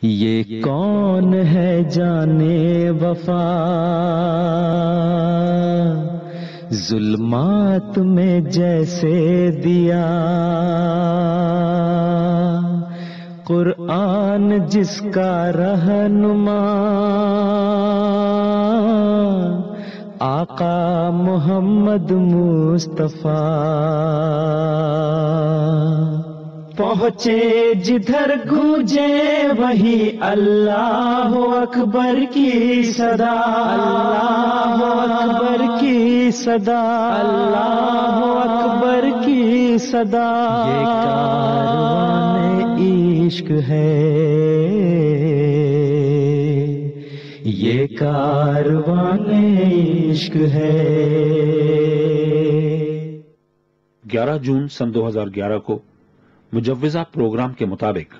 یہ کون ہے جانے وفا، ظلمات میں جیسے دیا، قرآن جس کا رہنما، آقا محمد مصطفیٰ، پہنچے جدھر گونجے وہی اللہ اکبر کی صدا، اللہ اکبر کی صدا، اللہ اکبر کی صدا، یہ کاروان عشق ہے، یہ کاروان عشق ہے۔ 11 جون سن 2011 کو مجوزہ پروگرام کے مطابق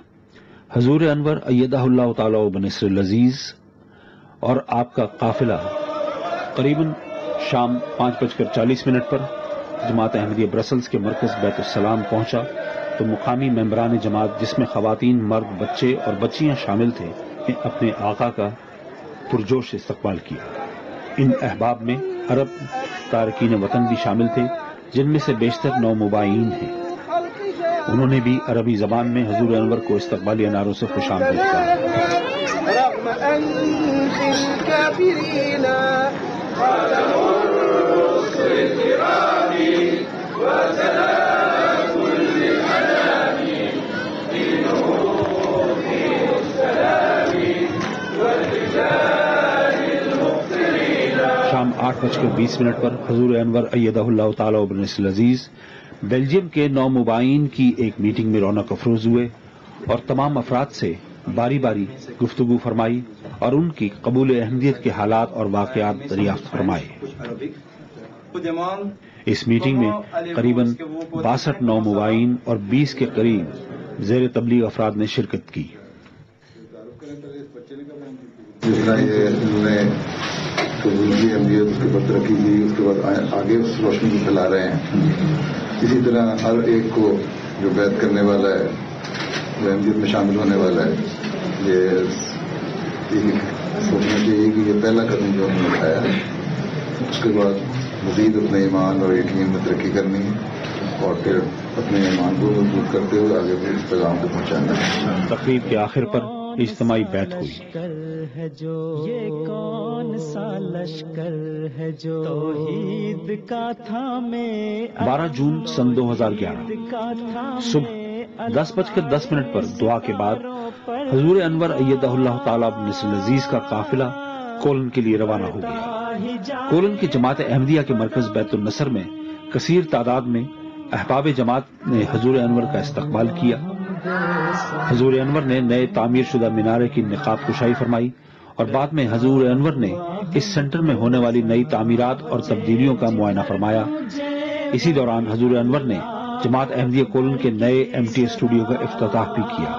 حضور انور ایدہ اللہ تعالی و بنصر العزیز اور آپ کا قافلہ قریباً شام 5:40 پر جماعت احمدیہ برسلز کے مرکز بیت السلام پہنچا تو مقامی ممبران جماعت، جس میں خواتین، مرد، بچے اور بچیاں شامل تھے، نے اپنے آقا کا پرجوش استقبال کیا۔ ان احباب میں عرب تارکین وطن بھی شامل تھے، جن میں سے بیشتر نومبائین ہیں۔ انہوں نے بھی عربی زبان میں حضور انور کو استقبالیہ نعروں سے خوش آمدید کہا۔ شام 8:20 پر حضور انور ایدہ اللہ تعالی و بنصر العزیز بیلجیم کے نومبائین کی ایک میٹنگ میں رونق افروز ہوئے اور تمام افراد سے باری باری گفتگو فرمائی اور ان کی قبول احمدیت کے حالات اور واقعات دریافت فرمائے۔ اس میٹنگ میں قریباً 62 نومبائین اور 20 کے قریب زیر تبلیغ افراد نے شرکت کی۔ احمدیت اس کے بعد ترقی کی، اس کے بعد آگے اس روشنی کو پھیلا رہے ہیں۔ اسی طرح ہر ایک کو جو بیعت کرنے والا ہے، جو احمدیت میں شامل ہونے والا ہے، یہ سوچنا چاہیے کہ یہ پہلا قدم جو ہم نے اٹھایا ہے، اس کے بعد مزید اپنے ایمان اور یقین میں ترقی کرنی ہے اور پھر اپنے ایمان کو مضبوط کرتے ہوئے آگے بھی اس پیغام کو پہنچانا ہے۔ تقریب کے آخر پر اجتماعی بیعت ہوئی۔ یہ کون سا لشکر ہے جو توحید کا تھامے، 12 جون سن 2011 صبح 10:10 پر دعا کے بعد حضور انور ایدہ اللہ تعالی بنصر العزیز کا قافلہ کولن کے لیے روانہ ہو گیا۔ کولن کی جماعت احمدیہ کے مرکز بیت النصر میں کثیر تعداد میں احباب جماعت نے حضور انور کا استقبال کیا۔ حضور انور نے نئے تعمیر شدہ مینارے کی نقاب کشائی فرمائی اور بعد میں حضور انور نے اس سینٹر میں ہونے والی نئی تعمیرات اور تبدیلیوں کا معائنہ فرمایا۔ اسی دوران حضور انور نے جماعت احمدیہ کولن کے نئے MT اسٹوڈیو کا افتتاح بھی کیا۔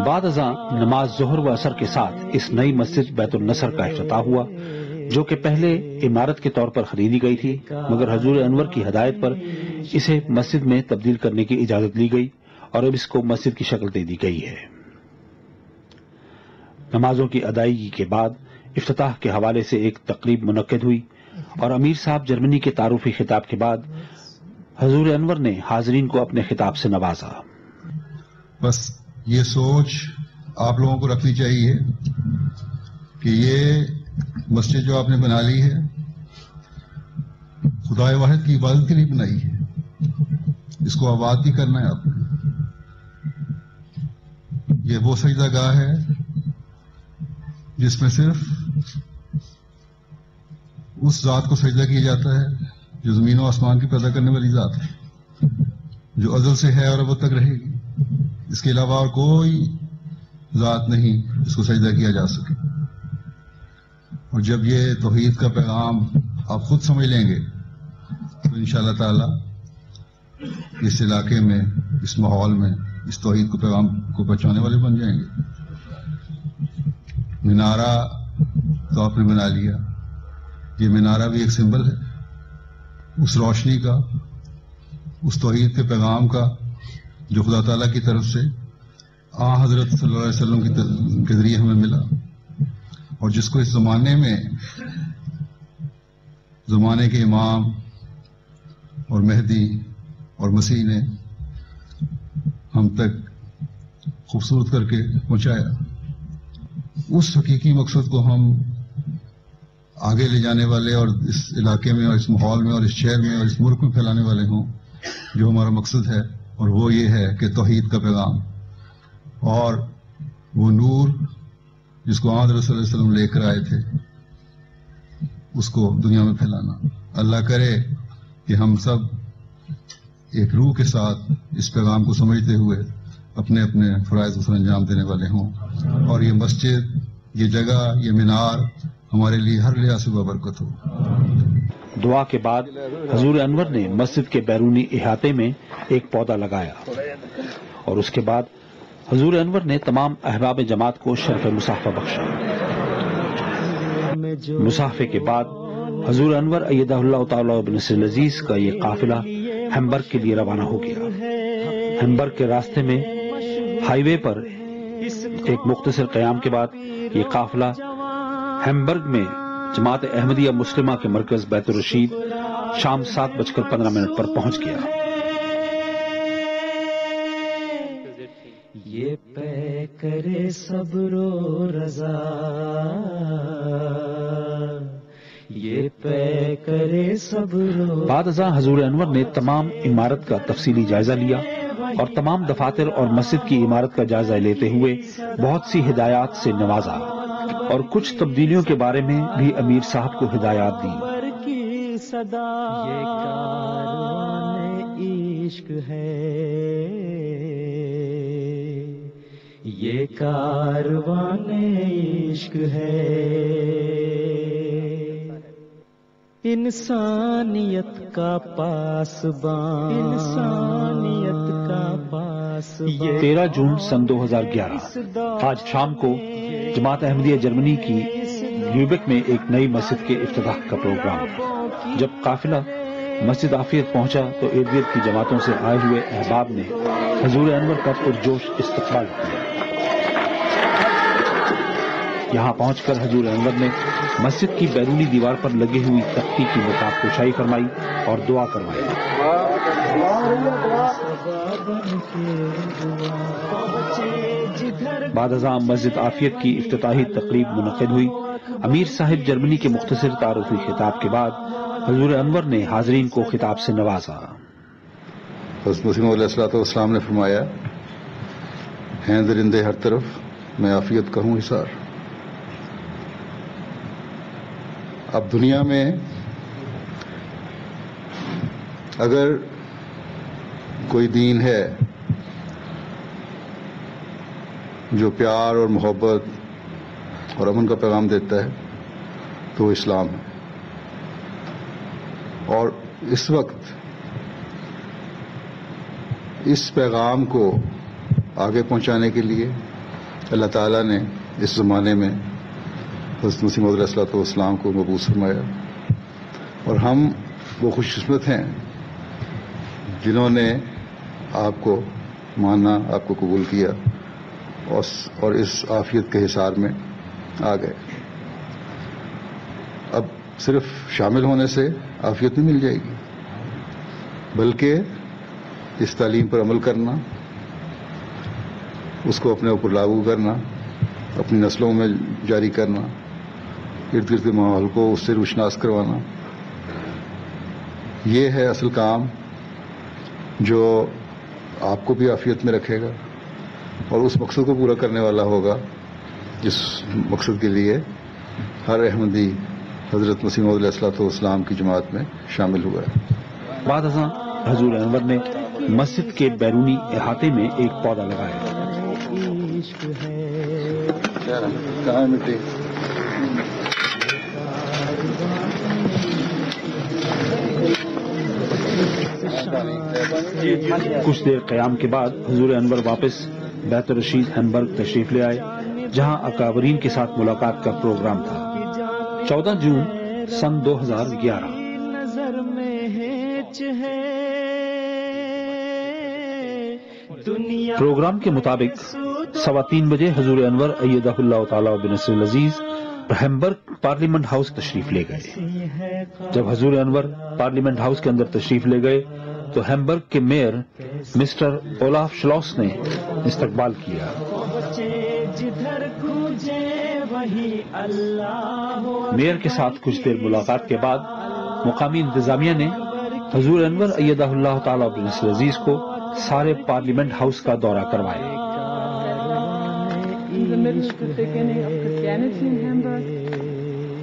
بعد ازاں نماز ظہر و عصر کے ساتھ اس نئی مسجد بیت النصر کا افتتاح ہوا، جو کہ پہلے عمارت کے طور پر خریدی گئی تھی، مگر حضور انور کی ہدایت پر اسے مسجد میں تبدیل کرنے کی اجازت لی گئی اور اب اس کو مسجد کی شکل دے دی گئی ہے۔ نمازوں کی ادائیگی کے بعد افتتاح کے حوالے سے ایک تقریب منعقد ہوئی اور امیر صاحب جرمنی کے تعارفی خطاب کے بعد حضور انور نے حاضرین کو اپنے خطاب سے نوازا۔ بس یہ سوچ آپ لوگوں کو رکھنی چاہیے کہ یہ مسجد جو آپ نے بنا لی ہے، خدا واحد کی عبادت کے لیے بنائی ہے، اس کو آباد بھی کرنا ہے آپ نے۔ یہ وہ سجدہ گاہ ہے جس میں صرف اس ذات کو سجدہ کیا جاتا ہے جو زمین و آسمان کی پیدا کرنے والی ذات ہے، جو ازل سے ہے اور اب تک رہے گی۔ اس کے علاوہ اور کوئی ذات نہیں جس کو سجدہ کیا جا سکے۔ اور جب یہ توحید کا پیغام آپ خود سمجھ لیں گے تو انشاءاللہ تعالی اس علاقے میں، اس ماحول میں اس توحید کو پیغام کو پہنچانے والے بن جائیں گے۔ مینارہ تو آپ نے بنا لیا، یہ مینارہ بھی ایک سمبل ہے اس روشنی کا اس توحید کے پیغام کا جو خدا تعالیٰ کی طرف سے حضرت صلی اللہ علیہ وسلم کے ذریعے ہمیں ملا، اور جس کو اس زمانے میں زمانے کے امام اور مہدی اور مسیح نے ہم تک خوبصورت کر کے پہنچایا۔ اس حقیقی مقصد کو ہم آگے لے جانے والے اور اس علاقے میں اور اس ماحول میں اور اس شہر میں اور اس ملک میں پھیلانے والے ہوں، جو ہمارا مقصد ہے، اور وہ یہ ہے کہ توحید کا پیغام اور وہ نور جس کو حضرت صلی اللہ علیہ وسلم لے کر آئے تھے اس کو دنیا میں پھیلانا۔ اللہ کرے کہ ہم سب ایک روح کے ساتھ اس پیغام کو سمجھتے ہوئے اپنے اپنے فرائض کو سر انجام دینے والے ہوں، اور یہ مسجد، یہ جگہ، یہ مینار ہمارے لیے ہر لحاظ سے بابرکت ہو۔ دعا کے بعد حضور انور نے مسجد کے بیرونی احاطے میں ایک پودا لگایا، اور اس کے بعد حضور انور نے تمام احباب جماعت کو شرف مصافحہ بخشا۔ مصافحے کے بعد حضور انور ایدہ اللہ تعالی بنصر العزیز کا یہ قافلہ ہیمبرگ کے لیے روانہ ہو گیا۔ ہیمبرگ کے راستے میں ہائی وے پر ایک مختصر قیام کے بعد یہ قافلہ ہیمبرگ میں جماعت احمدیہ مسلمہ کے مرکز بیت الرشید شام 7:15 پر پہنچ گیا۔ یہ پے کرے صبر و رضا، یہ پے کرے صبر و بعد ازاں حضور انور نے تمام عمارت کا تفصیلی جائزہ لیا اور تمام دفاتر اور مسجد کی عمارت کا جائزہ لیتے ہوئے بہت سی ہدایات سے نوازا، اور کچھ تبدیلیوں کے بارے میں بھی امیر صاحب کو ہدایات دی۔ کی صدا، یہ کاروان عشق ہے، یہ کاروان عشق ہے، انسانیت کا پاسبان، انسانیت کا پاسبان۔ 13 جون سن 2011 آج شام کو جماعت احمدیہ جرمنی کی لیوبک میں ایک نئی مسجد کے افتتاح کا پروگرام تھا۔ جب قافلہ مسجد عافیت پہنچا تو ارد گرد کی جماعتوں سے آئے ہوئے احباب نے حضور انور کا پرجوش استقبال کیا۔ یہاں پہنچ کر حضور انور نے مسجد کی بیرونی دیوار پر لگی ہوئی تختی کی نقاب کشائی فرمائی اور دعا کروائی۔ بعد ازاں مسجد عافیت کی افتتاحی تقریب منعقد ہوئی۔ امیر صاحب جرمنی کے مختصر تعارفی خطاب کے بعد حضور انور نے حاضرین کو خطاب سے نوازا۔ حضرت مسیح موعود علیہ السلام نے فرمایا، ہیں درندے ہر طرف، میں عافیت کا ہوں حصار۔ اب دنیا میں اگر کوئی دین ہے جو پیار اور محبت اور امن کا پیغام دیتا ہے تو وہ اسلام ہے، اور اس وقت اس پیغام کو آگے پہنچانے کے لیے اللہ تعالیٰ نے اس زمانے میں حضرت مسیح موعود علیہ السلام کو مبعوث فرمایا، اور ہم وہ خوش قسمت ہیں جنہوں نے آپ کو مانا، آپ کو قبول کیا اور اس عافیت کے حصار میں آ گئے۔ اب صرف شامل ہونے سے عافیت نہیں مل جائے گی، بلکہ اس تعلیم پر عمل کرنا، اس کو اپنے اوپر لاگو کرنا، اپنی نسلوں میں جاری کرنا، ارد گرد کے ماحول کو اس سے روشناس کروانا، یہ ہے اصل کام جو آپ کو بھی عافیت میں رکھے گا اور اس مقصد کو پورا کرنے والا ہوگا جس مقصد کے لیے ہر احمدی حضرت مسیح موعود علیہ السلام کی جماعت میں شامل ہوا ہے۔ بعد ازاں حضور انور نے مسجد کے بیرونی احاطے میں ایک پودا لگایا۔ کہاں مٹی؟ کچھ دیر قیام کے بعد حضور انور واپس بیت الرشید ہیمبرگ تشریف لے آئے، جہاں اکابرین کے ساتھ ملاقات کا پروگرام تھا۔ 14 جون سن 2011 نظر میں ہیچ ہے پروگرام کے مطابق 3:15 بجے حضور انور ایدہ اللہ تعالی بنصر العزیز ہیمبرگ پارلیمنٹ ہاؤس تشریف لے گئے۔ جب حضور انور پارلیمنٹ ہاؤس کے اندر تشریف لے گئے تو ہیمبرگ کے میئر مسٹر اولاف شلوس نے استقبال کیا۔ میئر کے ساتھ کچھ دیر ملاقات کے بعد مقامی انتظامیہ نے حضور انور ایدہ اللہ تعالی بنصر العزیز کو سارے پارلیمنٹ ہاؤس کا دورہ کروایا۔ In the middle of the beginning of Christianity in Hamburg,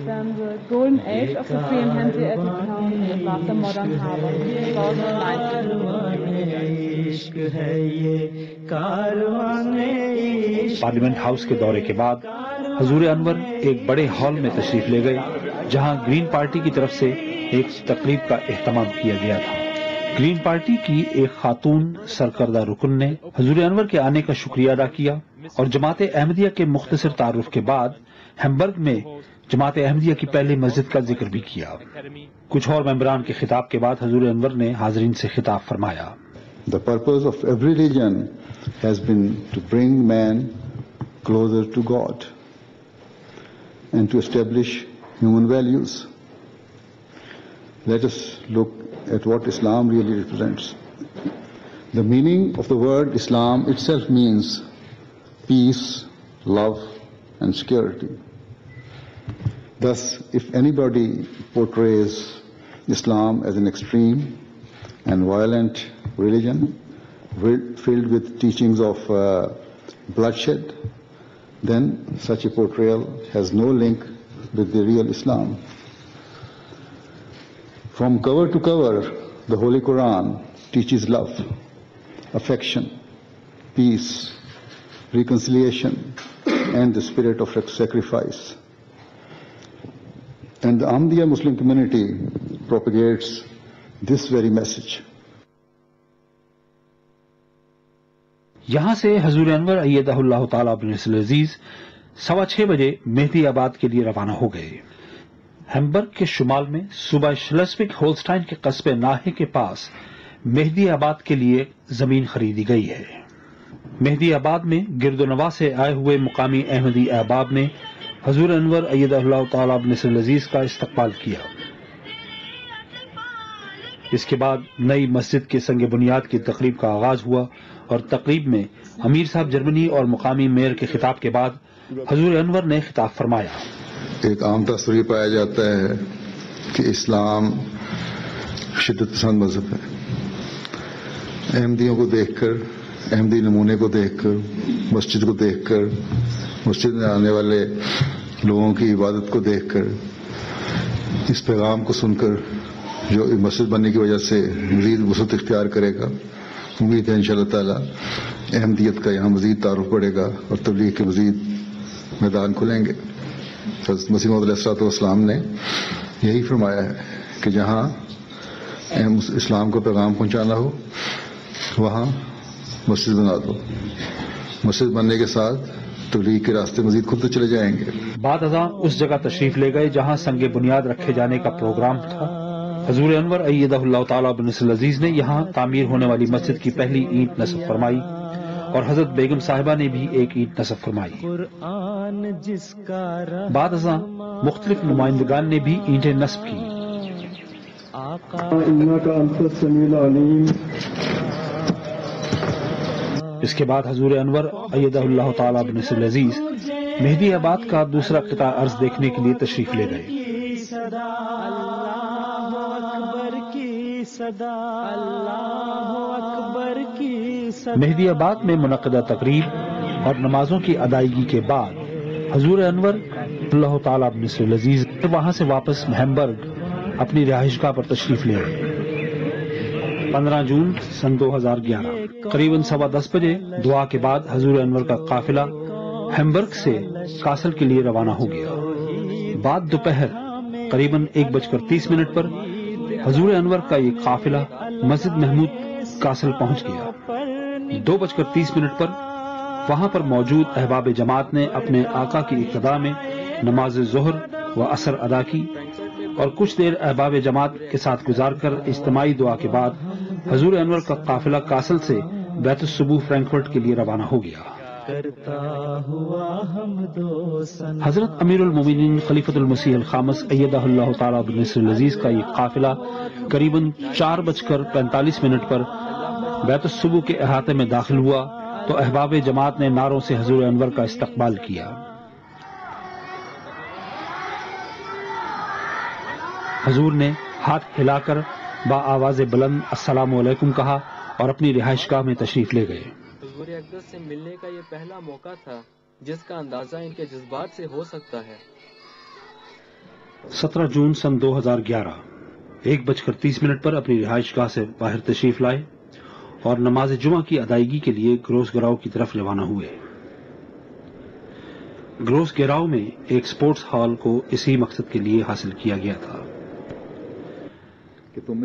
then the golden age of the free and Hanseatic town above the modern harbor, 2019. Parliament house کے دورے کے بعد حضور انور ایک بڑے ہال میں تشریف لے گئے جہاں گرین پارٹی کی طرف سے ایک تقریب کا اہتمام کیا گیا تھا۔ گرین پارٹی کی ایک خاتون سرکردہ رکن نے حضور انور کے آنے کا شکریہ ادا کیا اور جماعت احمدیہ کے مختصر تعارف کے بعد ہیمبرگ میں جماعت احمدیہ کی پہلی مسجد کا ذکر بھی کیا۔ کچھ اور ممبران کے خطاب کے بعد حضور انور نے حاضرین سے خطاب فرمایا۔ The purpose of every religion has been to bring man closer to God and to establish human values. Let us look at what Islam really represents. The meaning of the word Islam itself means peace, love, and security. Thus, if anybody portrays Islam as an extreme and violent religion filled with teachings of bloodshed, then such a portrayal has no link with the real Islam. From cover to cover, the Holy Quran teaches love, affection, peace, reconciliation, and the spirit of sacrifice. And the Ahmadiyya Muslim community propagates this very message. یہاں سے حضور انور ایدہ اللہ تعالی بنصر العزیز 6:15 بجے مہدی آباد کے لیے روانہ ہو گئے۔ ہیمبرگ کے شمال میں صوبہ شلزوک ہولسٹائن کے قصبے ناہے کے پاس مہدی آباد کے لیے زمین خریدی گئی ہے۔ مہدی آباد میں گرد و نواح سے آئے ہوئے مقامی احمدی احباب نے حضور انور ایدہ اللہ تعالی بنصر العزیز کا استقبال کیا۔ اس کے بعد نئی مسجد کے سنگ بنیاد کی تقریب کا آغاز ہوا اور تقریب میں امیر صاحب جرمنی اور مقامی میئر کے خطاب کے بعد حضور انور نے خطاب فرمایا۔ ایک عام تصور یہ پایا جاتا ہے کہ اسلام شدت پسند مذہب ہے۔ احمدیوں کو دیکھ کر، احمدی نمونے کو دیکھ کر، مسجد کو دیکھ کر، مسجد میں آنے والے لوگوں کی عبادت کو دیکھ کر، اس پیغام کو سن کر جو مسجد بننے کی وجہ سے مزید وسعت اختیار کرے گا، امید ہے انشاءاللہ تعالی احمدیت کا یہاں مزید تعارف بڑھے گا اور تبلیغ کے مزید میدان کھلیں گے۔ حضرت مسیح موعود علیہ السلام نے یہی فرمایا ہے کہ جہاں اسلام کو پیغام پہنچانا ہو وہاں مسجد بنا دو۔ مسجد بننے کے ساتھ تبلیغ کے راستے مزید کھلتے چلے جائیں گے۔ بعد ازاں اس جگہ تشریف لے گئے جہاں سنگ بنیاد رکھے جانے کا پروگرام تھا۔ حضور انور ایدہ اللہ تعالی بنصر العزیز نے یہاں تعمیر ہونے والی مسجد کی پہلی اینٹ نصب فرمائی اور حضرت بیگم صاحبہ نے بھی ایک اینٹ نصب فرمائی۔ بعد ازاں مختلف نمائندگان نے بھی اینٹیں نصب کی۔ اس کے بعد حضور انور ایدہ اللہ تعالی بنصر العزیز مہدی آباد کا دوسرا قطع ارض دیکھنے کے لیے تشریف لے گئے۔ مہدی آباد میں منعقدہ تقریب اور نمازوں کی ادائیگی کے بعد حضور انور اللہ تعالی بنصر العزیز وہاں سے واپس ہیمبرگ اپنی رہائش گاہ پر تشریف لے گئے۔ 15 جون سن 2011 قریباً 10:15 بجے دعا کے بعد حضور انور کا قافلہ ہیمبرگ سے کاسل کے لیے روانہ ہو گیا۔ بعد دوپہر قریباً 1:30 پر حضور انور کا یہ قافلہ مسجد محمود کاسل پہنچ گیا۔ 2:30 پر وہاں پر موجود احباب جماعت نے اپنے آقا کی اقتداء میں نماز ظہر و عصر ادا کی اور کچھ دیر احباب جماعت کے ساتھ گزار کر اجتماعی دعا کے بعد حضور انور کا قافلہ کاسل سے بیت الصبوح فرینکفرٹ کے لیے روانہ ہو گیا۔ کرتا ہوا حمد و ثنا۔ حضرت امیر المومنین خلیفۃ المسیح الخامس ایدہ اللہ تعالیٰ بنصر العزیز کا یہ قافلہ قریباً 4:45 پر بیت الصبوح کے احاطے میں داخل ہوا تو احباب جماعت نے نعروں سے حضور انور کا استقبال کیا۔ حضور نے ہاتھ ہلا کر با آواز بلند السلام علیکم کہا اور اپنی رہائش گاہ میں تشریف لے گئے۔ حضور اقدس سے ملنے کا یہ پہلا موقع تھا جس کا اندازہ ان کے جذبات سے ہو سکتا ہے۔ 17 جون سن 2011 1:30 پر اپنی رہائش گاہ سے باہر تشریف لائے اور نماز جمعہ کی ادائیگی کے لیے گروس گراؤ کی طرف روانہ ہوئے۔ گروس گراؤ میں ایک سپورٹس ہال کو اسی مقصد کے لیے حاصل کیا گیا تھا۔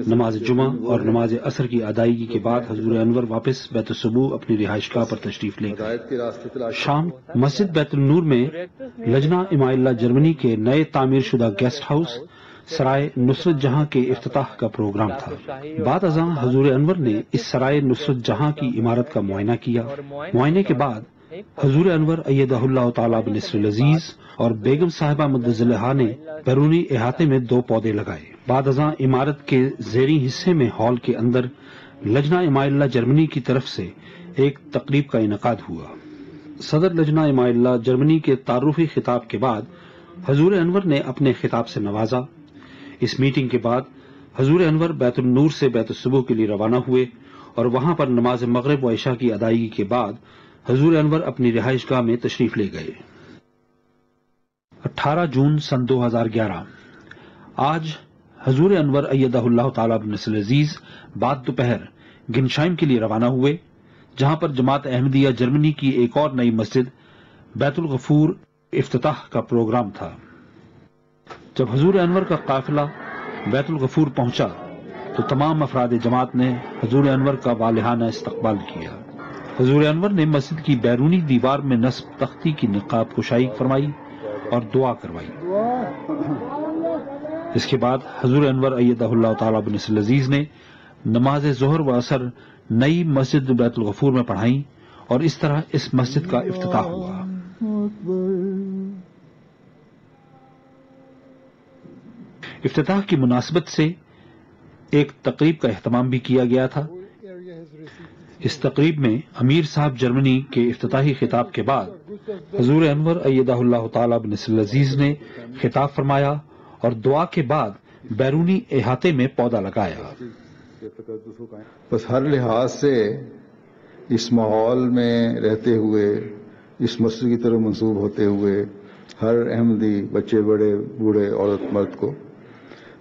نماز جمعہ اور نماز عصر کی ادائیگی کے بعد حضور انور واپس بیت الصبوح اپنی رہائش گاہ پر تشریف لے گئے۔ شام مسجد بیت النور میں لجنہ اماء اللہ جرمنی کے نئے تعمیر شدہ گیسٹ ہاؤس سرائے نصرت جہاں کے افتتاح کا پروگرام تھا۔ بعد ازاں حضور انور نے اس سرائے نصرت جہاں کی عمارت کا معائنہ کیا۔ معائنے کے بعد حضور انور ایدہ اللہ تعالیٰ بنصر العزیز اور بیگم صاحبہ مدظلہا نے بیرونی احاطے میں 2 پودے لگائے۔ بعد ازاں عمارت کے زیریں حصے میں ہال کے اندر لجنہ اماء اللہ جرمنی کی طرف سے ایک تقریب کا انعقاد ہوا۔ صدر لجنہ اماء اللہ جرمنی کے تعارفی خطاب کے بعد حضور انور نے اپنے خطاب سے نوازا۔ اس میٹنگ کے بعد حضور انور بیت النور سے بیت الصبوح کے لیے روانہ ہوئے اور وہاں پر نماز مغرب و عشاء کی ادائیگی کے بعد حضور انور اپنی رہائش گاہ میں تشریف لے گئے۔ 18 جون سن 2011 آج حضور انور ایدہ اللہ تعالیٰ بنصر العزیز بعد دوپہر گنشائم کے لیے روانہ ہوئے، جہاں پر جماعت احمدیہ جرمنی کی ایک اور نئی مسجد بیت الغفور افتتاح کا پروگرام تھا۔ جب حضور انور کا قافلہ بیت الغفور پہنچا تو تمام افراد جماعت نے حضور انور کا والہانہ استقبال کیا۔ حضور انور نے مسجد کی بیرونی دیوار میں نصب تختی کی نقاب کشائی فرمائی اور دعا کروائی۔ اس کے بعد حضور انور ایدہ اللہ تعالیٰ بنصر العزیز نے نماز ظہر و عصر نئی مسجد بیت الغفور میں پڑھائیں اور اس طرح اس مسجد کا افتتاح ہوا۔ افتتاح کی مناسبت سے ایک تقریب کا اہتمام بھی کیا گیا تھا۔ اس تقریب میں امیر صاحب جرمنی کے افتتاحی خطاب کے بعد حضور انور ایدہ اللہ تعالیٰ بنصر العزیز نے خطاب فرمایا اور دعا کے بعد بیرونی احاطے میں پودا لگایا۔ بس ہر لحاظ سے اس ماحول میں رہتے ہوئے، اس مسجد کی طرف منسوب ہوتے ہوئے، ہر احمدی بچے بڑے بوڑھے عورت مرد کو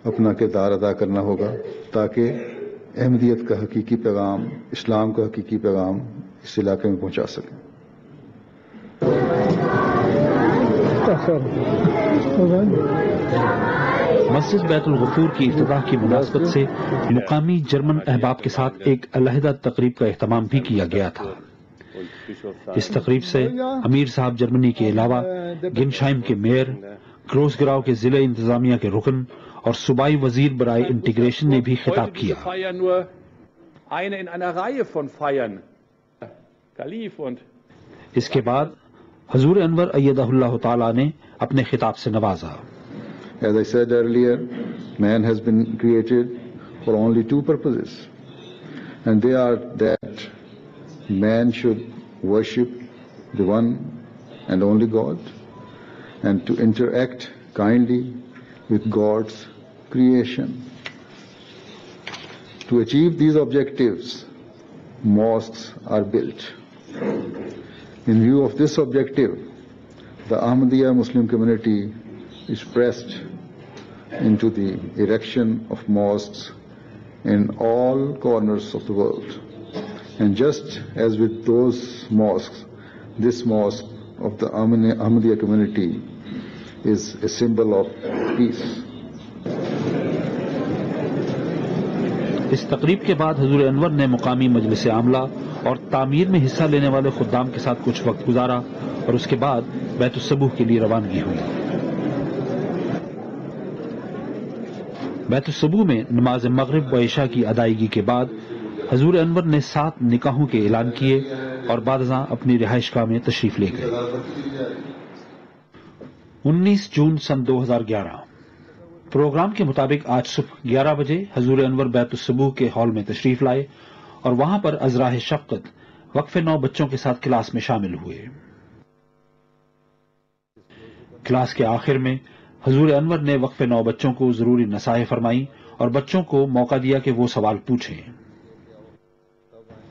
اپنا کردار ادا کرنا ہوگا تاکہ احمدیت کا حقیقی پیغام، اسلام کا حقیقی پیغام اس علاقے میں پہنچا سکیں۔ مسجد بیت الغفور کی افتتاح کی مناسبت سے مقامی جرمن احباب کے ساتھ ایک علیحدہ تقریب کا اہتمام بھی کیا گیا تھا۔ اس تقریب سے امیر صاحب جرمنی کے علاوہ گنشائم کے میئر، گروس گراؤ کے ضلع انتظامیہ کے رکن اور صوبائی وزیر برائے انٹیگریشن نے بھی خطاب کیا۔ اس کے بعد حضور انور ایدہ اللہ تعالیٰ نے اپنے خطاب سے نوازا۔ As I said earlier, man has been created for only 2 purposes, and they are that man should worship the one and only God, and to interact kindly with God's creation. To achieve these objectives, mosques are built. In view of this objective, the Ahmadiyya Muslim community is pressed into the erection of mosques in all corners of the world. And just as with those mosques, this mosque of the Ahmadiyya community is a symbol of peace. اس تقریب کے بعد حضور انور نے مقامی مجلس عاملہ اور تعمیر میں حصہ لینے والے خدام کے ساتھ کچھ وقت گزارا اور اس کے بعد بیت الصبوح کے لیے روانگی ہوئی۔ بیت الصبوح میں نماز مغرب و عشاء کی ادائیگی کے بعد حضور انور نے 7 نکاحوں کے اعلان کیے اور بعد ازاں اپنی رہائش گاہ میں تشریف لے گئے۔ 19 جون سن 2011 پروگرام کے مطابق آج صبح 11 بجے حضور انور بیت الصبوح کے ہال میں تشریف لائے اور وہاں پر ازراہ شفقت وقف 9 بچوں کے ساتھ کلاس میں شامل ہوئے۔ کلاس کے آخر میں حضور انور نے وقف 9 بچوں کو ضروری نصائح فرمائی اور بچوں کو موقع دیا کہ وہ سوال پوچھیں۔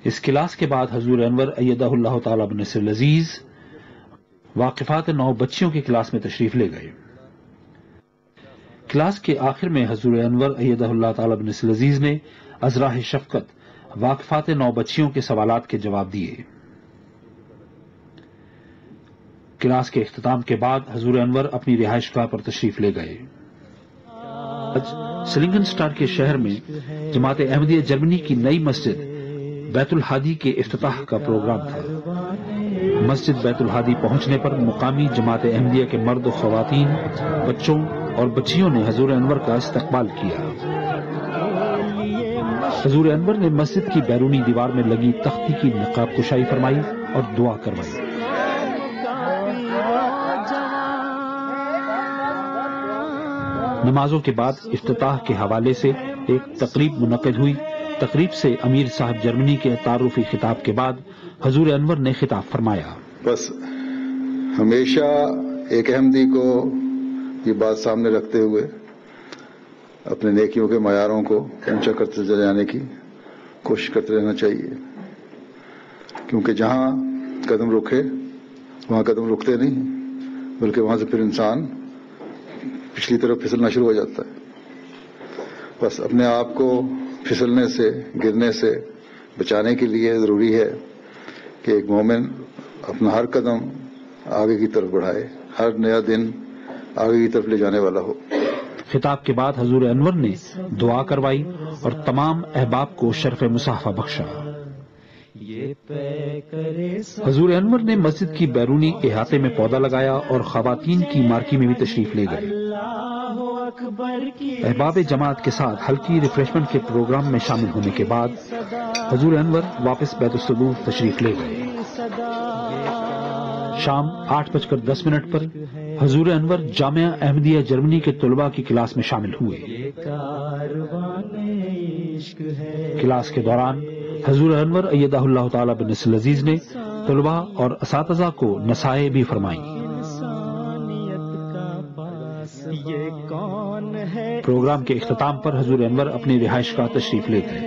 اس کلاس کے بعد حضور انور ایدہ اللہ تعالی بنصر العزیز واقفات 9 بچیوں کی کلاس میں تشریف لے گئے۔ کلاس کے آخر میں حضور انور ایدہ اللہ تعالی بنصر العزیز نے ازراہ شفقت واقفات 9 بچیوں کے سوالات کے جواب دیے۔ کلاس کے اختتام کے بعد حضور انور اپنی رہائش گاہ پر تشریف لے گئے۔ آج سلنگن اسٹار کے شہر میں جماعت احمدیہ جرمنی کی نئی مسجد بیت الحادی کے افتتاح کا پروگرام تھا۔ مسجد بیت الحادی پہنچنے پر مقامی جماعت احمدیہ کے مرد و خواتین، بچوں اور بچیوں نے حضور انور کا استقبال کیا۔ حضور انور نے مسجد کی بیرونی دیوار میں لگی تختی کی نقاب کشائی فرمائی اور دعا کروائی۔ نمازوں کے بعد افتتاح کے حوالے سے ایک تقریب منعقد ہوئی۔ تقریب سے امیر صاحب جرمنی کے تعارفی خطاب کے بعد حضور انور نے خطاب فرمایا۔ بس ہمیشہ ایک احمدی کو یہ بات سامنے رکھتے ہوئے اپنے نیکیوں کے معیاروں کو اونچا کرتے چلے جانے کی کوشش کرتے رہنا چاہیے، کیونکہ جہاں قدم رکھے وہاں قدم رکتے نہیں، بلکہ وہاں سے پھر انسان پچھلی طرف پھسلنا شروع ہو جاتا ہے۔ بس اپنے آپ کو پھسلنے سے، گرنے سے بچانے کے لیے ضروری ہے کہ ایک مومن اپنا ہر قدم آگے کی طرف بڑھائے، ہر نیا دن آگے کی طرف لے جانے والا ہو۔ خطاب کے بعد حضور انور نے دعا کروائی اور تمام احباب کو شرف مصافحہ بخشا۔ حضور انور نے مسجد کی بیرونی احاطے میں پودا لگایا اور خواتین کی مارکی میں بھی تشریف لے گئے۔ احباب جماعت کے ساتھ ہلکی ریفریشمنٹ کے پروگرام میں شامل ہونے کے بعد حضور انور واپس بیت الصبوح تشریف لے گئے۔ شام 8:10 پر حضور انور جامعہ احمدیہ جرمنی کے طلباء کی کلاس میں شامل ہوئے۔ کلاس کے دوران حضور انور ایدہ اللہ تعالی بنصر العزیز نے طلباء اور اساتذہ کو نصائح بھی فرمائیں۔ پروگرام کے اختتام پر حضور انور اپنی رہائش گاہ تشریف لے گئے۔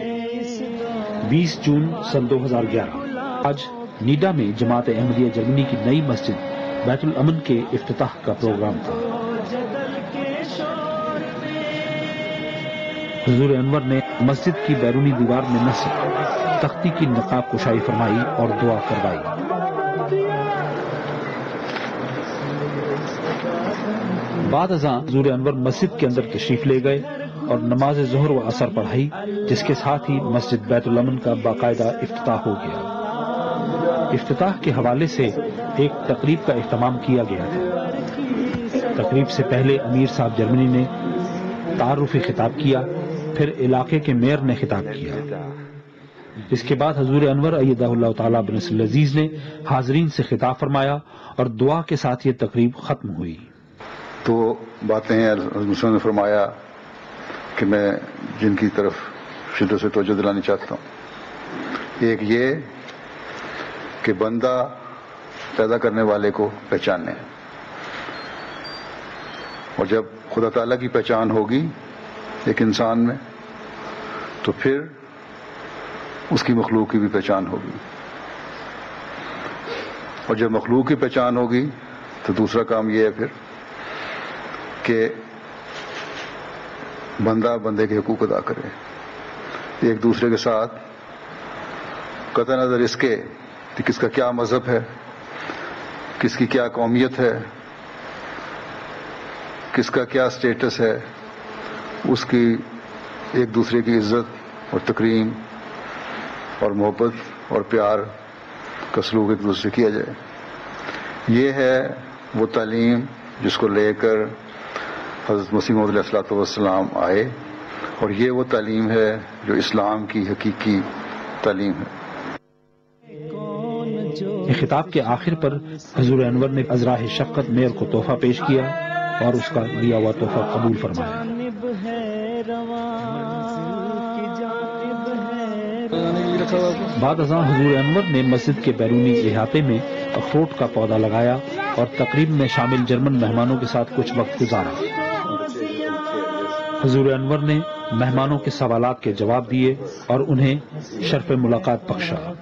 20 جون سن 2011 آج نیڈا میں جماعت احمدیہ جرمنی کی نئی مسجد بیت الامن کے افتتاح کا پروگرام تھا۔ حضور انور نے مسجد کی بیرونی دیوار میں نصب تختی کی نقاب کشائی فرمائی اور دعا کروائی۔ بعد ازاں حضور انور مسجد کے اندر تشریف لے گئے اور نماز ظہر و عصر پڑھائی، جس کے ساتھ ہی مسجد بیت الامن کا باقاعدہ افتتاح ہو گیا۔ افتتاح کے حوالے سے ایک تقریب کا اہتمام کیا گیا تھا۔ تقریب سے پہلے امیر صاحب جرمنی نے تعارفی خطاب کیا، پھر علاقے کے میئر نے خطاب کیا۔ اس کے بعد حضور انور ایدہ اللہ تعالی بنصر العزیز نے حاضرین سے خطاب فرمایا اور دعا کے ساتھ یہ تقریب ختم ہوئی۔ تو باتیں ہیں حضرت نے فرمایا کہ میں جن کی طرف شدت سے توجہ دلانا چاہتا ہوں۔ ایک یہ کہ بندہ پیدا کرنے والے کو پہچاننے، اور جب خدا تعالیٰ کی پہچان ہوگی ایک انسان میں تو پھر اس کی مخلوق کی بھی پہچان ہوگی، اور جب مخلوق کی پہچان ہوگی تو دوسرا کام یہ ہے پھر کہ بندہ بندے کے حقوق ادا کرے، ایک دوسرے کے ساتھ قطع نظر اس کے کہ کس کا کیا مذہب ہے، کس کی کیا قومیت ہے، کس کا کیا سٹیٹس ہے، اس کی ایک دوسرے کی عزت اور تکریم اور محبت اور پیار کا سلوک ایک دوسرے کیا جائے۔ یہ ہے وہ تعلیم جس کو لے کر حضرت مسیح موعود علیہ السلام آئے، اور یہ وہ تعلیم ہے جو اسلام کی حقیقی تعلیم ہے۔ خطاب کے آخر پر حضور انور نے ازراح شفقت میر کو تحفہ پیش کیا اور اس کا دیا ہوا تحفہ قبول فرمایا۔ بعد ازاں حضور انور نے مسجد کے بیرونی احاطے میں اخروٹ کا پودا لگایا اور تقریب میں شامل جرمن مہمانوں کے ساتھ کچھ وقت گزارا۔ حضور انور نے مہمانوں کے سوالات کے جواب دیے اور انہیں شرف ملاقات بخشا۔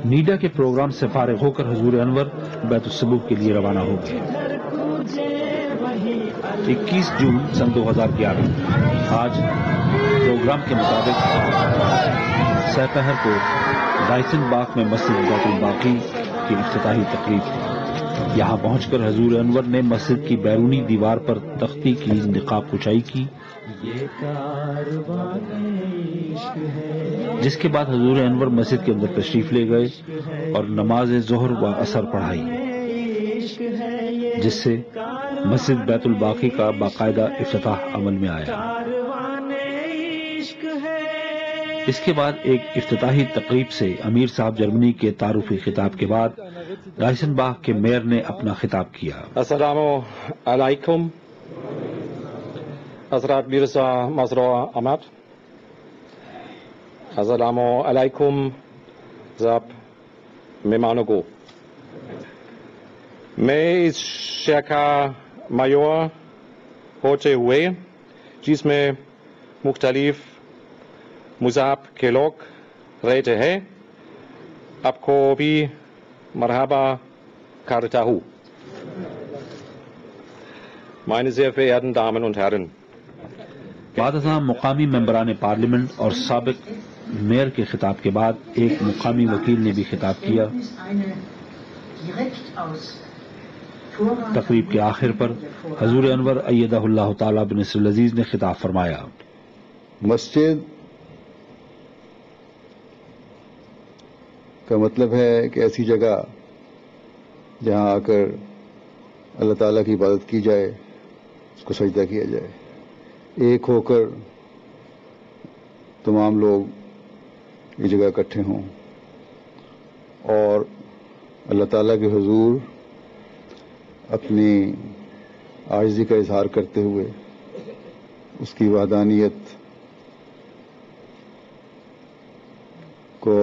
نیڈا کے پروگرام سے فارغ ہو کر حضور انور بیت الصبوح کے لیے روانہ ہو گئے۔ 21 جون سن 2011 آج پروگرام کے مطابق سپہر کو ڈائسن باغ میں مسجد بیت الباقی کی افتتاحی تقریب تھی۔ یہاں پہنچ کر حضور انور نے مسجد کی بیرونی دیوار پر تختی کی نقاب کشائی کی، جس کے بعد حضور انور مسجد کے اندر تشریف لے گئے اور نماز ظہر و عصر پڑھائی، جس سے مسجد بیت الباقی کا باقاعدہ افتتاح عمل میں آیا۔ اس کے بعد ایک افتتاحی تقریب سے امیر صاحب جرمنی کے تعارفی خطاب کے بعد ڈائسن باغ کے میئر نے اپنا خطاب کیا۔ السلام علیکم حضرت مرزا مزرع احمد، السلام علیکم ضبط مہمانوں۔ میں اس شہر کا مایور ہوتے ہوئے جس میں مختلف مذہب کے لوگ رہتے ہیں آپ کو بھی مرحبا کرتا ہوں۔ meine sehr verehrten Damen und Herren، بعد ازاں مقامی ممبران پارلیمنٹ اور سابق میئر کے خطاب کے بعد ایک مقامی وکیل نے بھی خطاب کیا۔ تقریب کے آخر پر حضور انور ایدہ اللہ تعالی بنصر العزیز نے خطاب فرمایا۔ مسجد کا مطلب ہے کہ ایسی جگہ جہاں آ کر اللہ تعالیٰ کی عبادت کی جائے، اس کو سجدہ کیا جائے، ایک ہو کر تمام لوگ یہ جگہ اکٹھے ہوں اور اللہ تعالیٰ کے حضور اپنی عاجزی کا اظہار کرتے ہوئے اس کی وحدانیت کو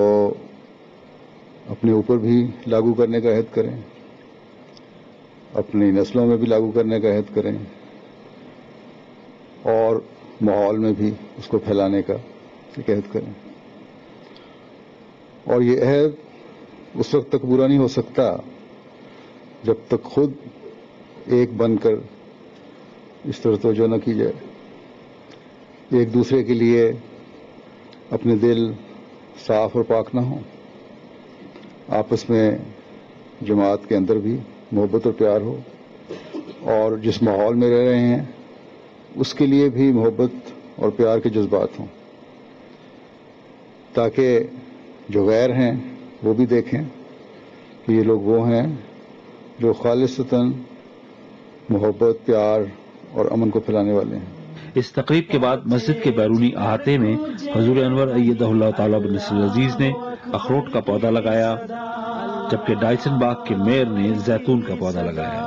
اپنے اوپر بھی لاگو کرنے کا عہد کریں، اپنی نسلوں میں بھی لاگو کرنے کا عہد کریں اور ماحول میں بھی اس کو پھیلانے کا عہد کریں۔ اور یہ عہد اس وقت تک پورا نہیں ہو سکتا جب تک خود ایک بن کر اس طرح توجہ نہ کی جائے، ایک دوسرے کے لیے اپنے دل صاف اور پاک نہ ہوں، آپس میں جماعت کے اندر بھی محبت اور پیار ہو، اور جس ماحول میں رہ رہے ہیں اس کے لیے بھی محبت اور پیار کے جذبات ہوں، تاکہ جو غیر ہیں وہ بھی دیکھیں کہ یہ لوگ وہ ہیں جو خالصتاً محبت، پیار اور امن کو پھیلانے والے ہیں۔ اس تقریب کے بعد مسجد کے بیرونی احاطے میں حضور انور ایدہ اللہ تعالی بنصر العزیز نے اخروٹ کا پودا لگایا، جبکہ ڈائسن باغ کے میئر نے زیتون کا پودا لگایا۔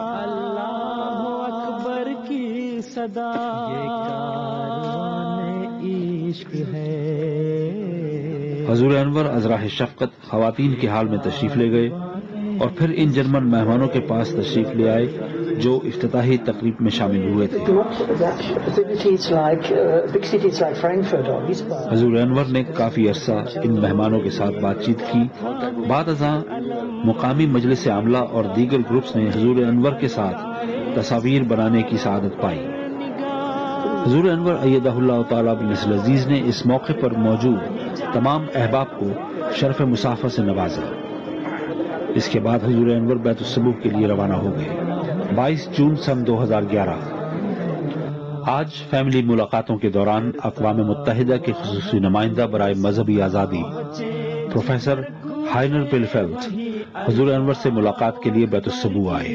حضور انور ازراح شفقت خواتین کے حال میں تشریف لے گئے اور پھر ان جرمن مہمانوں کے پاس تشریف لے آئے جو افتتاحی تقریب میں شامل ہوئے تھے۔ حضور انور نے کافی عرصہ ان مہمانوں کے ساتھ بات چیت کی۔ بعد ازاں مقامی مجلس عاملہ اور دیگر گروپس نے حضور انور کے ساتھ تصاویر بنانے کی سعادت پائی۔ حضور انور ایدہ اللہ تعالی بنصر العزیز نے اس موقع پر موجود تمام احباب کو شرف مصافحہ سے نوازا۔ اس کے بعد حضور انور بیت الصبوح کے لیے روانہ ہو گئے۔ 22 جون سن 2011 آج فیملی ملاقاتوں کے دوران اقوام متحدہ کے خصوصی نمائندہ برائے مذہبی آزادی پروفیسر ہائنر بلفیلڈ حضور انور سے ملاقات کے لیے بیت الصبوح آئے۔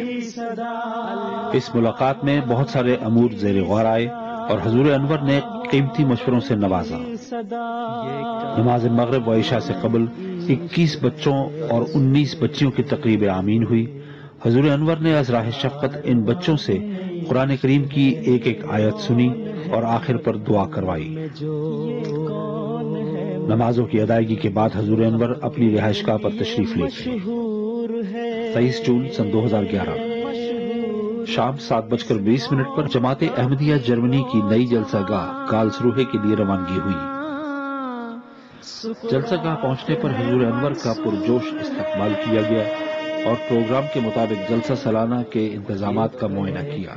اس ملاقات میں بہت سارے امور زیر غور آئے اور حضور انور نے قیمتی مشوروں سے نوازا۔ نماز مغرب و عشاء سے قبل 21 بچوں اور 19 بچیوں کی تقریب آمین ہوئی۔ حضور انور نے از راہ شفقت ان بچوں سے قرآن کریم کی ایک ایک آیت سنی اور آخر پر دعا کروائی۔ نمازوں کی ادائیگی کے بعد حضور انور اپنی رہائش گاہ پر تشریف لے گئے۔ 23 جون سن 2011 شام 7:20 پر جماعت احمدیہ جرمنی کی نئی جلسہ گاہ کارلسروہے کے لیے روانگی ہوئی۔ جلسہ گاہ پہنچنے پر حضور انور کا پرجوش استقبال کیا گیا اور پروگرام کے مطابق جلسہ سالانہ کے انتظامات کا معائنہ کیا۔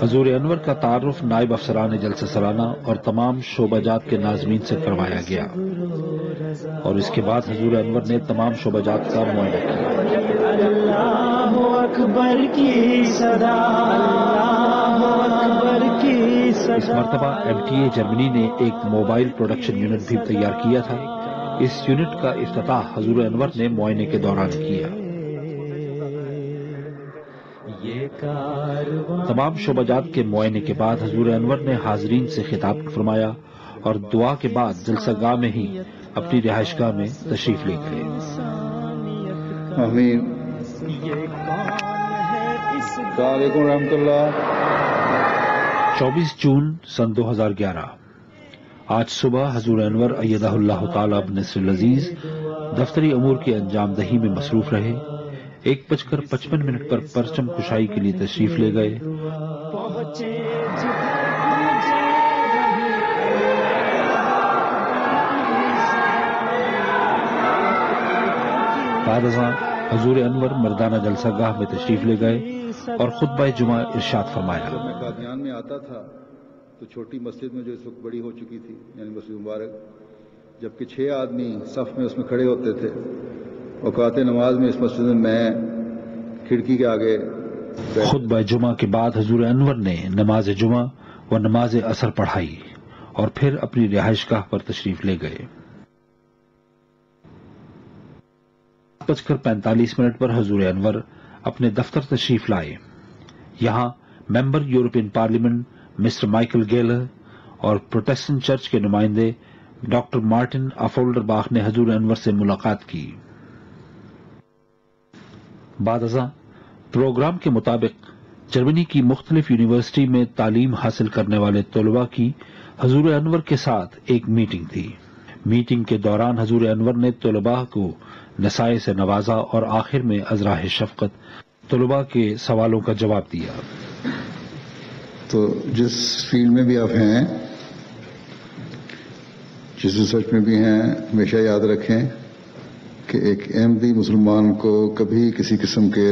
حضور انور کا تعارف نائب افسران جلسہ سالانہ اور تمام شعبہ جات کے ناظمین سے کروایا گیا اور اس کے بعد حضور انور نے تمام شعبہ جات کا معائنہ کیا۔ اللہ اکبر کی صدا، اللہ اکبر کی صدا۔ اس مرتبہ MTA جرمنی نے ایک موبائل پروڈکشن یونٹ بھی تیار کیا تھا۔ اس یونٹ کا افتتاح حضور انور نے معائنے کے دوران کیا۔ تمام شعبہ جات کے معائنے کے بعد حضور انور نے حاضرین سے خطاب فرمایا اور دعا کے بعد جلسہ گاہ میں ہی اپنی رہائش گاہ میں تشریف لے گئے۔ آمین۔ السلام علیکم ورحمۃ اللہ۔ 24 جون سن 2011 آج صبح حضور انور ایدہ اللہ تعالی بنصر العزیز دفتری امور کی انجام دہی میں مصروف رہے۔ 1:55 پر پرچم کشائی کے لیے تشریف لے گئے۔ بعد ازاں حضور انور مردانہ جلسہ گاہ میں تشریف لے گئے اور خطبہ جمعہ ارشاد فرمایا۔ جب میں قادیان میں آتا تھا تو چھوٹی مسجد میں جو اس وقت بڑی ہو چکی تھی یعنی مسجد مبارک، جبکہ 6 آدمی صف میں اس میں کھڑے ہوتے تھے۔ اوقات نماز میں اس مسجد میں کھڑکی کے آگے خطبہ جمعہ کے بعد حضور انور نے نماز جمعہ و نماز عصر پڑھائی اور پھر اپنی رہائش گاہ پر تشریف لے گئے۔ 7:45 پر حضور انور اپنے دفتر تشریف لائے۔ یہاں ممبر یورپین پارلیمنٹ مسٹر مائیکل گیلر اور پروٹسٹنٹ چرچ کے نمائندے ڈاکٹر مارٹن افولڈر باخ نے حضور انور سے ملاقات کی۔ بعد ازاں پروگرام کے مطابق جرمنی کی مختلف یونیورسٹی میں تعلیم حاصل کرنے والے طلباء کی حضور انور کے ساتھ ایک میٹنگ تھی۔ میٹنگ کے دوران حضور انور نے طلباء کو نصائح سے نوازا اور آخر میں از راہ شفقت طلباء کے سوالوں کا جواب دیا۔ تو جس فیلڈ میں بھی آپ ہیں، جس ریسرچ میں بھی ہیں، ہمیشہ یاد رکھیں کہ ایک احمدی مسلمان کو کبھی کسی قسم کے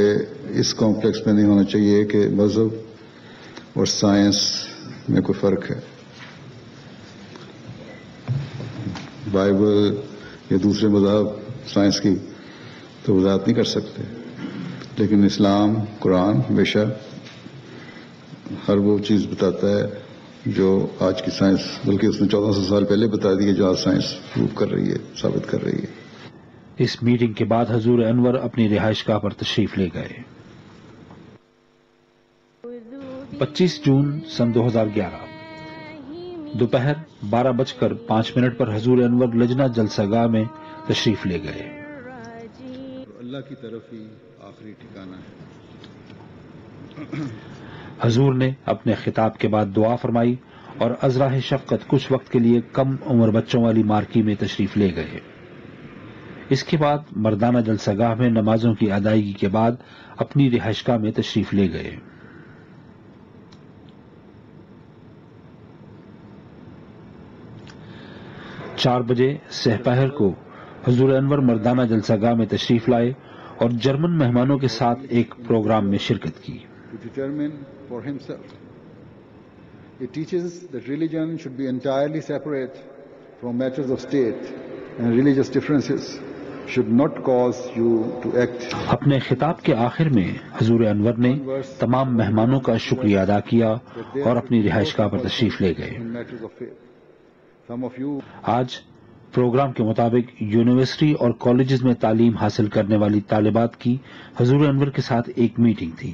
اس کمپلیکس میں نہیں ہونا چاہیے کہ مذہب اور سائنس میں کوئی فرق ہے۔ بائبل یا دوسرے مذہب سائنس کی تو وضاحت نہیں کر سکتے، لیکن اسلام قرآن ہمیشہ ہر وہ چیز بتاتا ہے جو آج کی سائنس، بلکہ اس نے 1400 سال پہلے بتا دی ہے جو آج سائنس پروف کر رہی ہے، ثابت کر رہی ہے۔ اس میٹنگ کے بعد حضور انور اپنی رہائش گاہ پر تشریف لے گئے۔ 25 جون سن 2011 دوپہر 12:05 پر حضور انور لجنہ جلسہ گاہ میں تشریف لے گئے۔ اللہ کی طرف ہی آخری ٹھکانہ ہے۔ حضور نے اپنے خطاب کے بعد دعا فرمائی اور از راہ شفقت کچھ وقت کے لیے کم عمر بچوں والی مارکی میں تشریف لے گئے۔ اس کے بعد مردانہ جلسہ گاہ میں نمازوں کی ادائیگی کے بعد اپنی رہائش گاہ میں تشریف لے گئے۔ چار بجے سحپہر کو حضور انور مردانہ جلسہ گاہ میں تشریف لائے اور جرمن مہمانوں کے ساتھ ایک پروگرام میں شرکت کی۔ To determine for himself. It teaches that religion should be entirely separate from matters of state, and religious differences should not cause you to act. اپنے خطاب کے آخر میں حضور انور نے تمام مہمانوں کا شکریہ ادا کیا اور اپنی رہائش گاہ پر تشریف لے گئے۔ In matters of faith. Some of you آج پروگرام کے مطابق یونیورسٹی اور کالجز میں تعلیم حاصل کرنے والی طالبات کی حضور انور کے ساتھ ایک میٹنگ تھی۔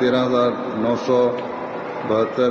13,972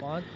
5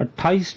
28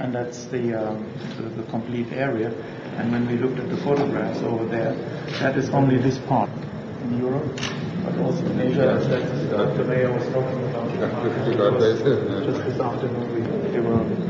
And that's the complete area. And when we looked at the photographs over there, that is only this part in Europe, but also in Asia. That's the way I was talking about. Just this afternoon, there were